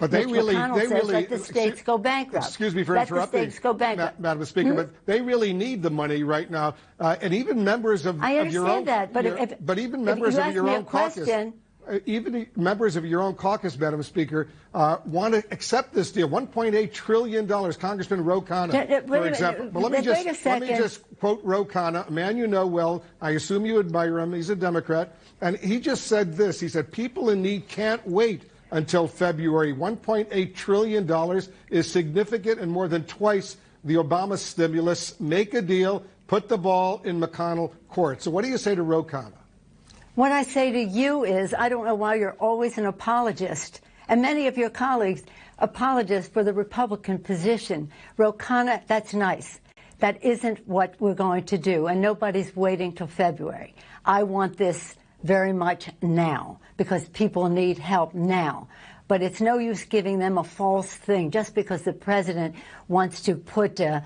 But they really let the states go bankrupt. Excuse me for interrupting, let the states go bankrupt. Madam Speaker, but they really need the money right now, and even members of your own. I understand that, but even members of your own caucus. Even members of your own caucus, Madam Speaker, want to accept this deal. $1.8 trillion. Congressman Ro Khanna, for example. But let me just quote Ro Khanna, a man you know well. I assume you admire him. He's a Democrat. And he just said this. He said, people in need can't wait until February. $1.8 trillion is significant and more than twice the Obama stimulus. Make a deal. Put the ball in McConnell court. So what do you say to Ro Khanna? What I say to you is, I don't know why you're always an apologist, and many of your colleagues apologists for the Republican position. Ro Khanna, that's nice. That isn't what we're going to do, and nobody's waiting till February. I want this very much now, because people need help now. But it's no use giving them a false thing just because the president wants to put a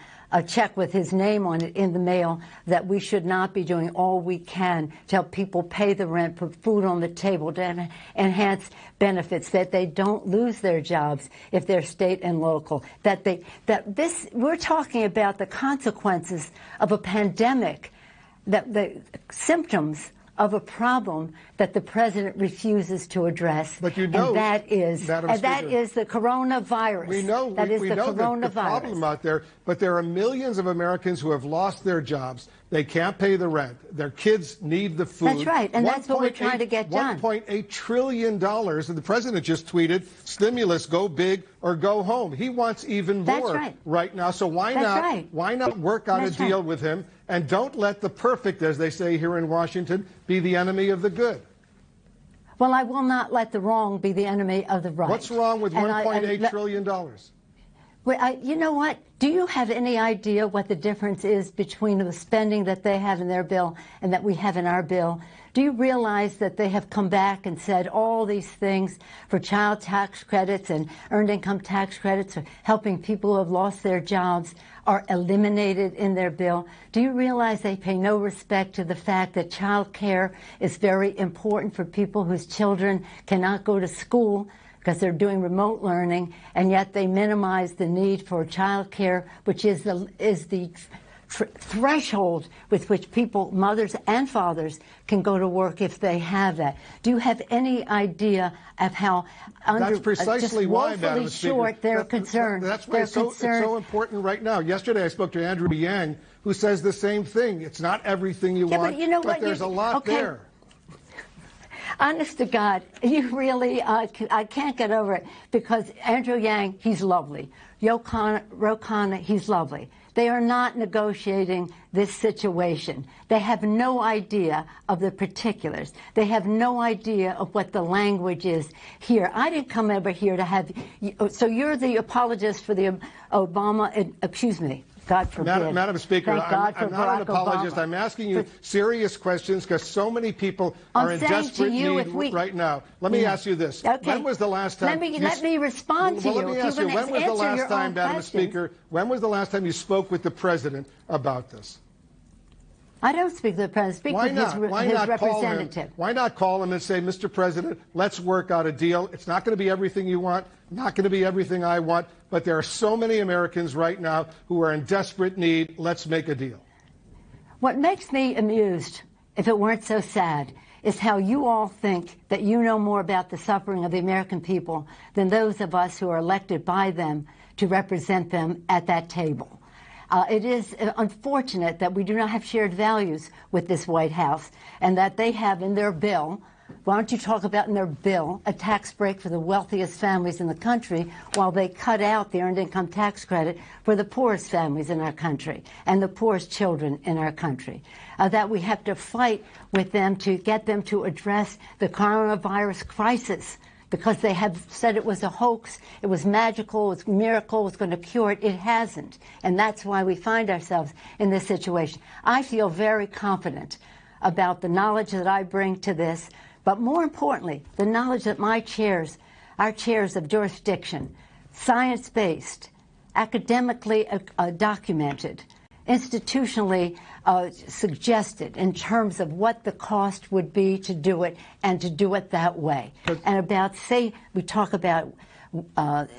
check with his name on it in the mail, that we should not be doing all we can to help people pay the rent, put food on the table, to enhance benefits, that they don't lose their jobs if they're state and local, we're talking about the consequences of a pandemic, the symptoms of a problem that the president refuses to address. But you know, and that is the coronavirus. We know that is we the know coronavirus. The problem out there, but there are millions of Americans who have lost their jobs. They can't pay the rent. Their kids need the food. That's right, and that's what we're trying to get done. $1.8 trillion, and the president just tweeted, stimulus, go big or go home. He wants even more right now. So why not work out a deal with him? And don't let the perfect, as they say here in Washington, be the enemy of the good. Well, I will not let the wrong be the enemy of the right. What's wrong with $1.8 trillion? Well, you know what? Do you have any idea what the difference is between the spending that they have in their bill and that we have in our bill? Do you realize that they have come back and said all these things for child tax credits and earned income tax credits, or helping people who have lost their jobs, are eliminated in their bill? Do you realize they pay no respect to the fact that child care is very important for people whose children cannot go to school because they're doing remote learning, and yet they minimize the need for child care, which is the threshold with which people, mothers and fathers, can go to work if they have that? Do you have any idea of how that's precisely why, Madam Speaker, they're concerned? That's why it's so important right now. Yesterday I spoke to Andrew Yang, who says the same thing. It's not everything you want, but you know what? There's a lot there. Honest to God, you really, I can't get over it, because Andrew Yang, he's lovely. Ro Khanna, he's lovely. They are not negotiating this situation. They have no idea of the particulars. They have no idea of what the language is here. I didn't come over here to have, so you're the apologist for the Obama, excuse me. God forbid. Madam Speaker, I'm not an apologist. Obama. I'm asking you serious questions because so many people are in desperate need right now. Let me ask you this. Okay. When was the last time... Let me respond to you. Let me ask you, when was the last time, Madam Speaker, when was the last time you spoke with the president about this? I don't speak to the president. Speak with his representative. Why not call him and say, Mr. President, let's work out a deal. It's not going to be everything you want, not going to be everything I want, but there are so many Americans right now who are in desperate need. Let's make a deal. What makes me amused, if it weren't so sad, is how you all think that you know more about the suffering of the American people than those of us who are elected by them to represent them at that table. It is unfortunate that we do not have shared values with this White House, and that they have in their bill, why don't you talk about in their bill, a tax break for the wealthiest families in the country, while they cut out the earned income tax credit for the poorest families in our country and the poorest children in our country. That we have to fight with them to get them to address the coronavirus crisis, because they have said it was a hoax, it was magical, it was a miracle, it was going to cure it. It hasn't. And that's why we find ourselves in this situation. I feel very confident about the knowledge that I bring to this, but more importantly, the knowledge that my chairs, our chairs of jurisdiction, science-based, academically documented, institutionally suggested in terms of what the cost would be to do it, and to do it that way. And about, say, we talk about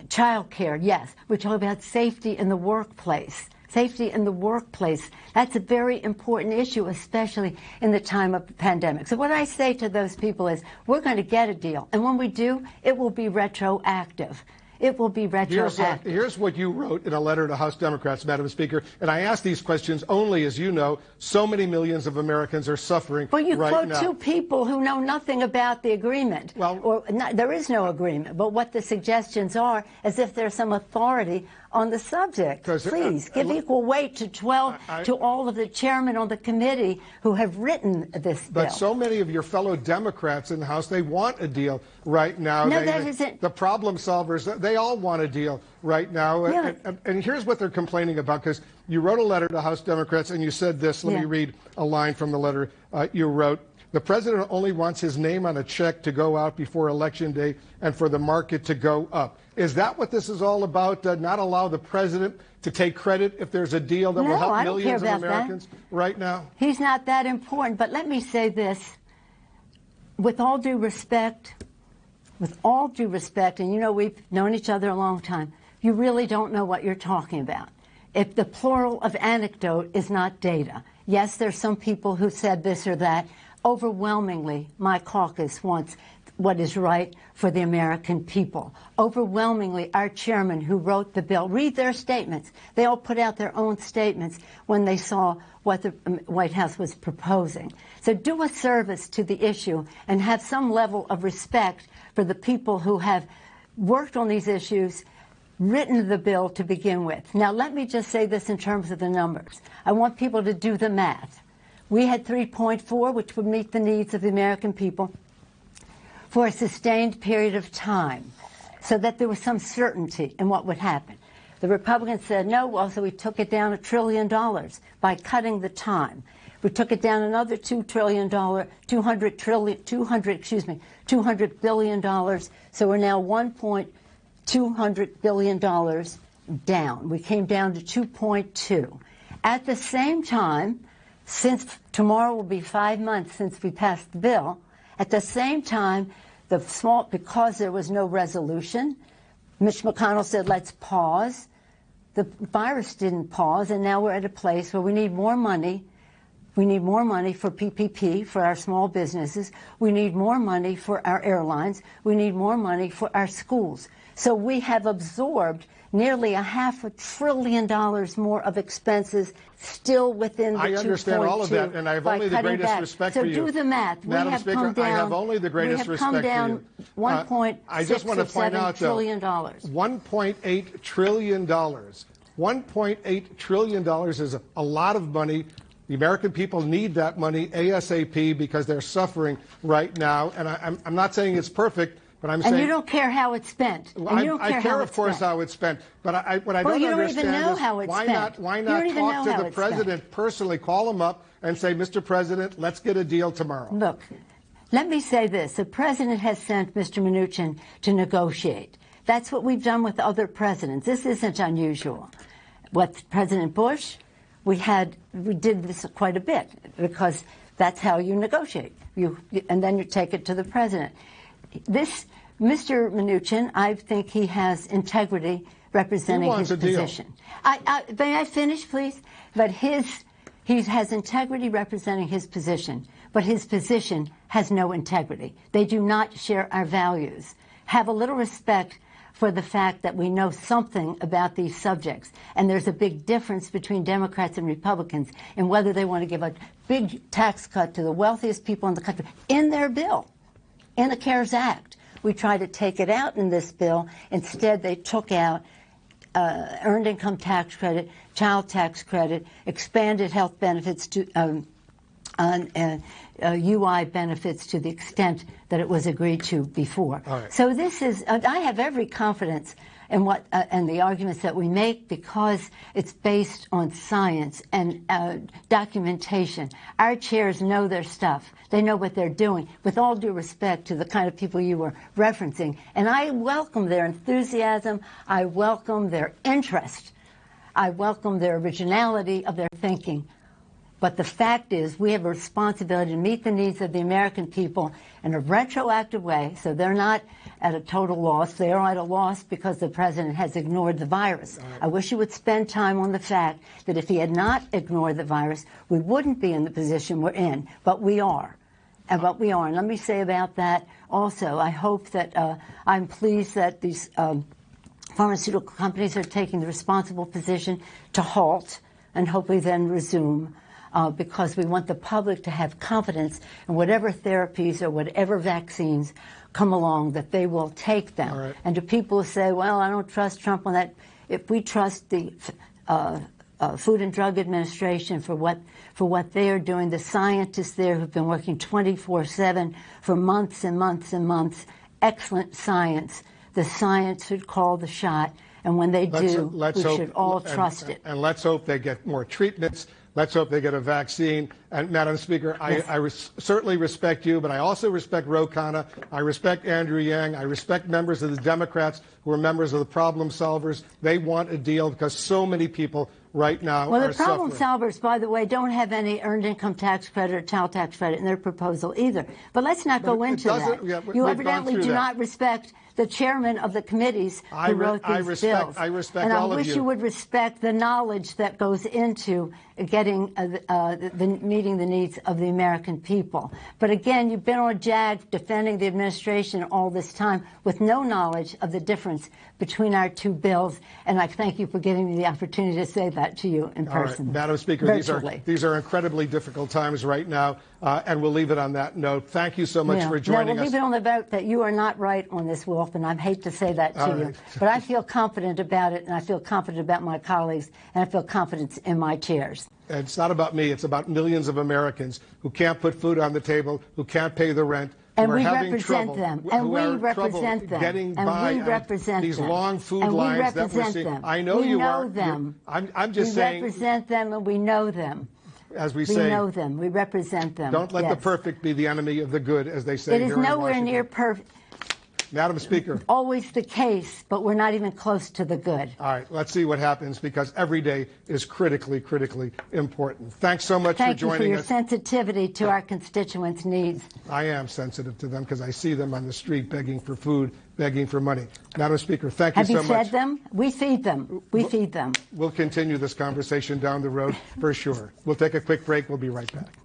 child care, yes. We talk about safety in the workplace. Safety in the workplace. That's a very important issue, especially in the time of the pandemic. So what I say to those people is, we're going to get a deal. And when we do, it will be retroactive. It will be retroactive. Here's what you wrote in a letter to House Democrats, Madam Speaker. And I ask these questions only, as you know, so many millions of Americans are suffering right now. Well, you quote two people who know nothing about the agreement. Well, there is no agreement. But what the suggestions are, as if there's some authority on the subject. Please give equal weight to all of the chairmen on the committee who have written this bill. But so many of your fellow Democrats in the House, they want a deal right now. No, that isn't. The problem solvers, they all want a deal right now. Yeah. And here's what they're complaining about, because you wrote a letter to House Democrats and you said this. Let me read a line from the letter you wrote. The president only wants his name on a check to go out before Election Day and for the market to go up. Is that what this is all about? Not allow the president to take credit if there's a deal that will help millions of Americans right now? He's not that important. But let me say this. With all due respect, and you know we've known each other a long time, you really don't know what you're talking about. If the plural of anecdote is not data. Yes, there's some people who said this or that. Overwhelmingly, my caucus wants what is right for the American people. Overwhelmingly, our chairman who wrote the bill, read their statements. They all put out their own statements when they saw what the White House was proposing. So do a service to the issue and have some level of respect for the people who have worked on these issues, written the bill to begin with. Now, let me just say this in terms of the numbers. I want people to do the math. We had 3.4, which would meet the needs of the American people for a sustained period of time, so that there was some certainty in what would happen. The Republicans said no, well, so we took it down $1 trillion by cutting the time. We took it down another $200 billion, so we're now $1.200 billion down. We came down to 2.2. At the same time, since tomorrow will be 5 months since we passed the bill, at the same time, because there was no resolution, Mitch McConnell said, let's pause. The virus didn't pause, and now we're at a place where we need more money. We need more money for PPP, for our small businesses. We need more money for our airlines. We need more money for our schools. So we have absorbed nearly $500 billion more of expenses still within the 2.2. I understand all of that, and I have only the greatest respect for you. So do the math. Madam Speaker, I have only the greatest respect for you. We have come down $1.6 trillion. $1.8 trillion. $1.8 trillion is a lot of money. The American people need that money ASAP because they're suffering right now. And I'm not saying it's perfect, but I'm saying... And you don't care how it's spent. I care, of course, how it's spent. But what I don't understand is why not talk to the president personally, call him up and say, Mr. President, let's get a deal tomorrow. Look, let me say this. The president has sent Mr. Mnuchin to negotiate. That's what we've done with other presidents. This isn't unusual. With President Bush, we did this quite a bit because that's how you negotiate. And then you take it to the president. This Mr. Mnuchin, I think he has integrity representing his position. May I finish, please? But he has integrity representing his position, but his position has no integrity. They do not share our values. Have a little respect for the fact that we know something about these subjects. And there's a big difference between Democrats and Republicans in whether they want to give a big tax cut to the wealthiest people in the country in their bill, in the CARES Act. We tried to take it out in this bill. Instead, they took out earned income tax credit, child tax credit, expanded health benefits to UI benefits to the extent that it was agreed to before. Right. So this is, I have every confidence in what and the arguments that we make because it's based on science and documentation. Our chairs know their stuff. They know what they're doing, with all due respect to the kind of people you were referencing. And I welcome their enthusiasm. I welcome their interest. I welcome their originality of their thinking. But the fact is, we have a responsibility to meet the needs of the American people in a retroactive way, so they're not at a total loss. They are at a loss because the president has ignored the virus. I wish he would spend time on the fact that if he had not ignored the virus, we wouldn't be in the position we're in, but we are. And let me say about that also, I hope that I'm pleased that these pharmaceutical companies are taking the responsible position to halt and hopefully then resume, because we want the public to have confidence in whatever therapies or whatever vaccines come along, that they will take them. Right. And to people who say, well, I don't trust Trump on that, if we trust the Food and Drug Administration for what they are doing, the scientists there who've been working 24/7 for months and months and months, excellent science. The science should call the shot, and when they do, we should all trust it. And let's hope they get more treatments. Let's hope they get a vaccine. And, Madam Speaker, yes. I certainly respect you, but I also respect Ro Khanna. I respect Andrew Yang. I respect members of the Democrats who are members of the problem solvers. They want a deal because so many people right now well, are the problem suffering. solvers, by the way, don't have any earned income tax credit or child tax credit in their proposal either. But let's not go into that. Yeah, you evidently do not respect the chairman of the committees who wrote these bills. I respect and all of you. I wish you would respect the knowledge that goes into getting meeting the needs of the American people. But again, you've been on a jag defending the administration all this time with no knowledge of the difference between our two bills. And I thank you for giving me the opportunity to say that to you in person. Right. Madam Speaker, these are incredibly difficult times right now, and we'll leave it on that note. Thank you so much for joining us. We'll leave it on the vote that you are not right on this, Wolf, and I hate to say that to you. But I feel confident about it, and I feel confident about my colleagues, and I feel confidence in my chairs. And it's not about me. It's about millions of Americans who can't put food on the table, who can't pay the rent. And we represent them. And we represent them. Getting and by we represent these them. long food and lines we represent that we're seeing. them. I know we you know are. them. I'm just saying. We represent them, and we know them. As we say, we know them. We represent them. Don't let the perfect be the enemy of the good, as they say. It is nowhere near perfect. Madam Speaker. Always the case, but we're not even close to the good. All right, let's see what happens, because every day is critically, critically important. Thanks so much for joining us. Thank you for your sensitivity to our constituents' needs. I am sensitive to them because I see them on the street begging for food, begging for money. Madam Speaker, thank you so much. Have you fed them? We feed them. We feed them. We'll continue this conversation down the road for sure. We'll take a quick break. We'll be right back.